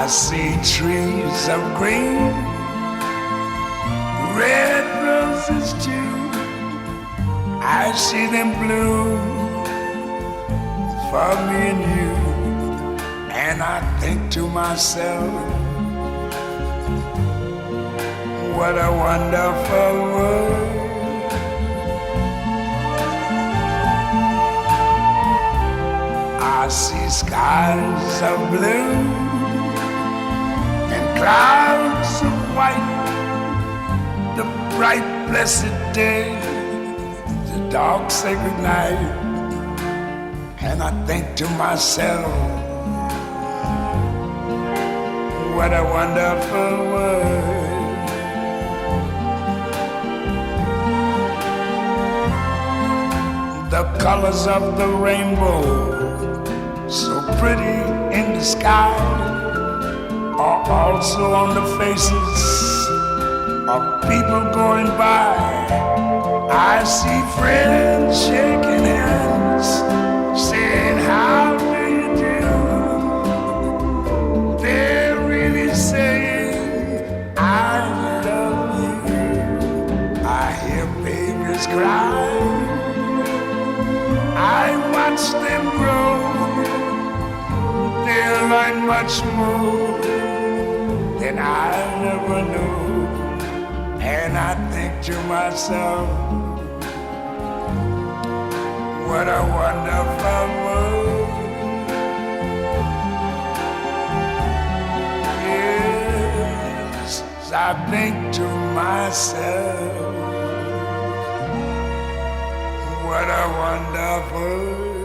I see trees of green, red roses too. I see them bloom for me and you. And I think to myself, what a wonderful world. I see skies of blue and clouds of white, the bright blessed day, the dark sacred night. And I think to myself, what a wonderful world. The colors of the rainbow, so pretty in the sky, are also on the faces of people going by. I see friends shaking hands, saying, how do you do? They're really saying, I love you. I hear babies cry, I watch them grow. They'll learn much more than I never knew. And I think to myself, what a wonderful world. Yes, I think to myself, what a wonderful world.